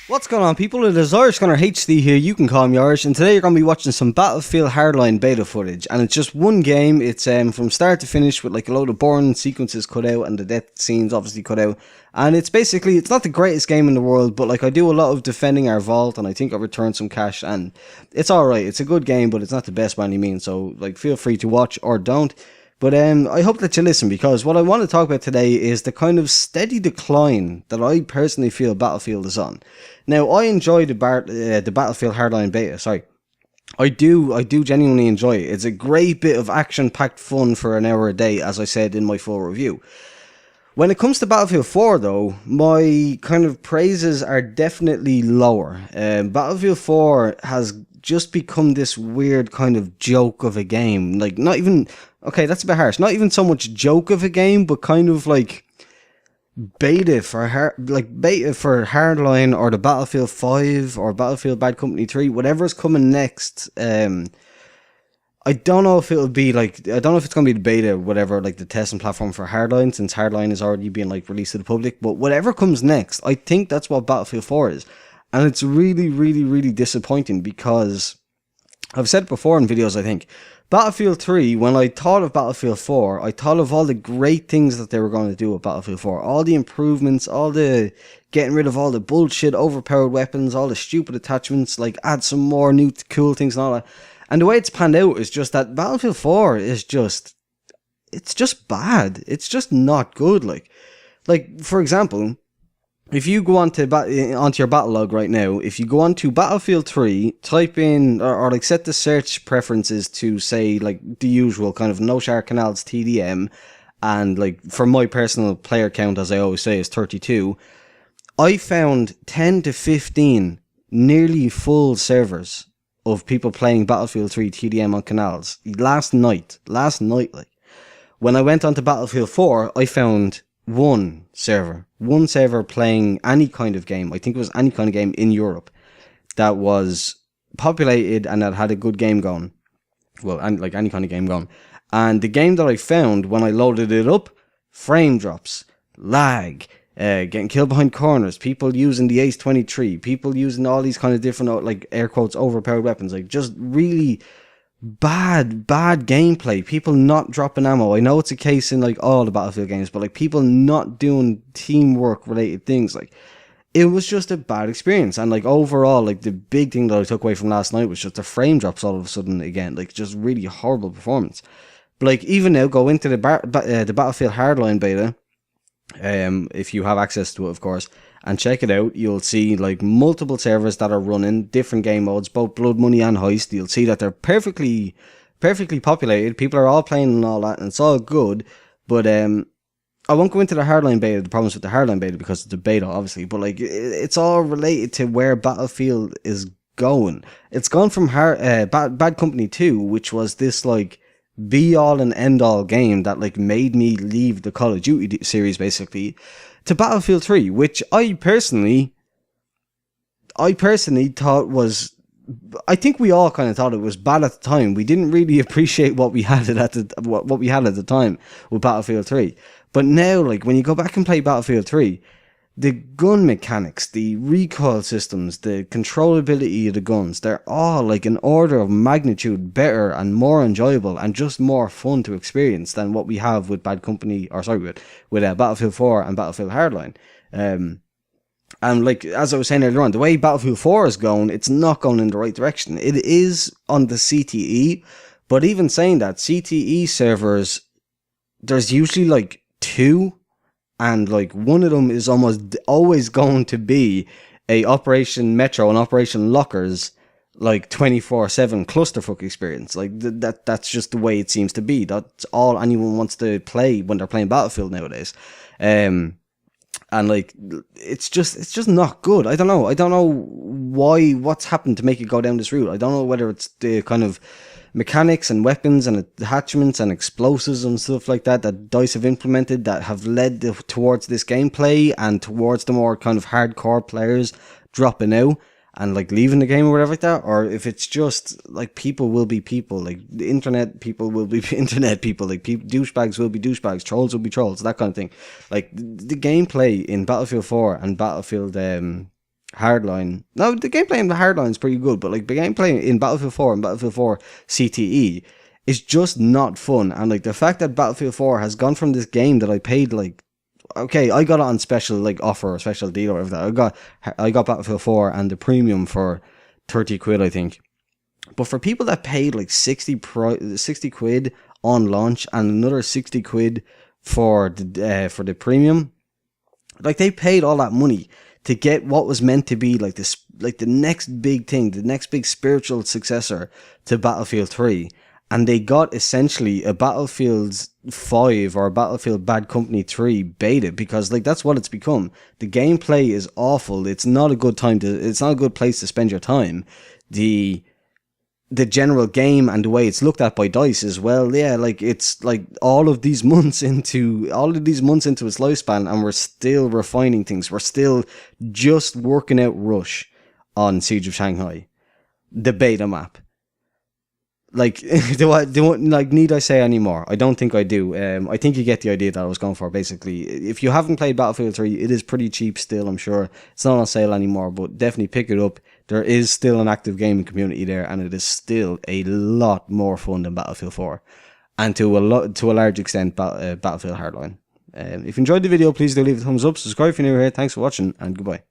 What's going on, people? It is Irish Gunner HD here. You can call me Irish, and today you're going to be watching some Battlefield Hardline beta footage. And it's just one game. It's from start to finish with like a load of boring sequences cut out and the death scenes obviously cut out. And it's basically, it's not the greatest game in the world, but like I do a lot of defending our vault, and I think I returned some cash, and it's alright. It's a good game, but it's not the best by any means. So like, feel free to watch or don't. But I hope that you listen, because what I want to talk about today is the kind of steady decline that I personally feel Battlefield is on. Now, I enjoy the Battlefield Hardline beta. Sorry, I do genuinely enjoy it. It's a great bit of action-packed fun for an hour a day, as I said in my full review. When it comes to Battlefield 4, though, my kind of praises are definitely lower. Battlefield 4 has just become this weird kind of joke of a game. Like, not even... Okay, that's a bit harsh. Not even so much joke of a game, but kind of like beta for Hardline or the Battlefield 5 or Battlefield Bad Company 3, whatever's coming next. I don't know if it'll be like, I don't know if it's going to be the beta, whatever, like the testing platform for Hardline, since Hardline is already being like released to the public. But whatever comes next, I think that's what Battlefield 4 is. And it's really, really, really disappointing, because I've said it before in videos, I think. Battlefield 3, when I thought of Battlefield 4, I thought of all the great things that they were going to do with Battlefield 4. All the improvements, all the getting rid of all the bullshit, overpowered weapons, all the stupid attachments, like add some more new cool things and all that. And the way it's panned out is just that Battlefield 4 is just, it's just bad. It's just not good. Like for example, if you go onto your battle log right now, if you go onto Battlefield 3, type in, or like set the search preferences to say like the usual kind of no shower canals TDM, and like for my personal player count, as I always say, is 32, I found 10 to 15 nearly full servers of people playing Battlefield 3 TDM on canals last night, like. When I went onto Battlefield 4, I found one server playing any kind of game. I think it was any kind of game in Europe that was populated and that had a good game going. Well, like any kind of game going. And the game that I found, when I loaded it up, frame drops, lag, getting killed behind corners, people using the Ace 23, people using all these kind of different, like, air quotes, overpowered weapons, like just really bad gameplay, people not dropping ammo. I know it's a case in like all the Battlefield games, but like people not doing teamwork related things. Like, it was just a bad experience. And like overall, like the big thing that I took away from last night was just the frame drops all of a sudden again, like just really horrible performance. But like even now, go into the Battlefield Hardline beta, if you have access to it, of course, and check it out. You'll see like multiple servers that are running different game modes, both Blood Money and Heist. You'll see that they're perfectly populated. People are all playing and all that, and it's all good. But I won't go into the Hardline beta, the problems with the Hardline beta, because it's a beta, obviously. But like, it's all related to where Battlefield is going. It's gone from Bad Company 2, which was this like be all and end all game that like made me leave the Call of Duty series basically, to Battlefield 3, which I personally thought was, I think we all kind of thought it was bad at the time. We didn't really appreciate what we had at the time with Battlefield 3. But now, like, when you go back and play Battlefield 3, the gun mechanics, the recoil systems, the controllability of the guns, they're all like an order of magnitude better and more enjoyable and just more fun to experience than what we have with Battlefield 4 and Battlefield Hardline. And like, as I was saying earlier on, the way Battlefield 4 is going, it's not going in the right direction. It is on the CTE, but even saying that, CTE servers, there's usually like 2, and like one of them is almost always going to be a Operation Metro and Operation Lockers like 24/7 clusterfuck experience. Like that's just the way it seems to be. That's all anyone wants to play when they're playing Battlefield nowadays. And like it's just not good. I don't know what's happened to make it go down this route. I don't know whether it's the kind of mechanics and weapons and attachments and explosives and stuff like that DICE have implemented that have led towards this gameplay and towards the more kind of hardcore players dropping out and like leaving the game or whatever like that, or if it's just like people will be people, like the internet people will be internet people, like douchebags will be douchebags, trolls will be trolls, that kind of thing. Like the gameplay in Battlefield 4 and Battlefield Hardline. No, the gameplay in the Hardline is pretty good, but like the gameplay in Battlefield 4 and Battlefield 4 CTE is just not fun. And like the fact that Battlefield 4 has gone from this game that I paid like, okay, I got it on special like offer or special deal or whatever. I got Battlefield 4 and the premium for 30 quid, I think. But for people that paid like 60 quid on launch and another 60 quid for the premium, like they paid all that money to get what was meant to be like this, like the next big thing, the next big spiritual successor to Battlefield 3. And they got essentially a Battlefield 5 or a Battlefield Bad Company 3 beta, because like that's what it's become. The gameplay is awful. It's not a good place to spend your time. The general game and the way it's looked at by DICE as well, yeah, like it's like all of these months into its lifespan, and we're still refining things. We're still just working out Rush on Siege of Shanghai, the beta map. Like, need I say any more? I don't think I do. I think you get the idea that I was going for, basically. If you haven't played Battlefield 3, it is pretty cheap still, I'm sure. It's not on sale anymore, but definitely pick it up. There is still an active gaming community there, and it is still a lot more fun than Battlefield 4. And to a large extent, Battlefield Hardline. If you enjoyed the video, please do leave a thumbs up, subscribe if you're new here. Thanks for watching, and goodbye.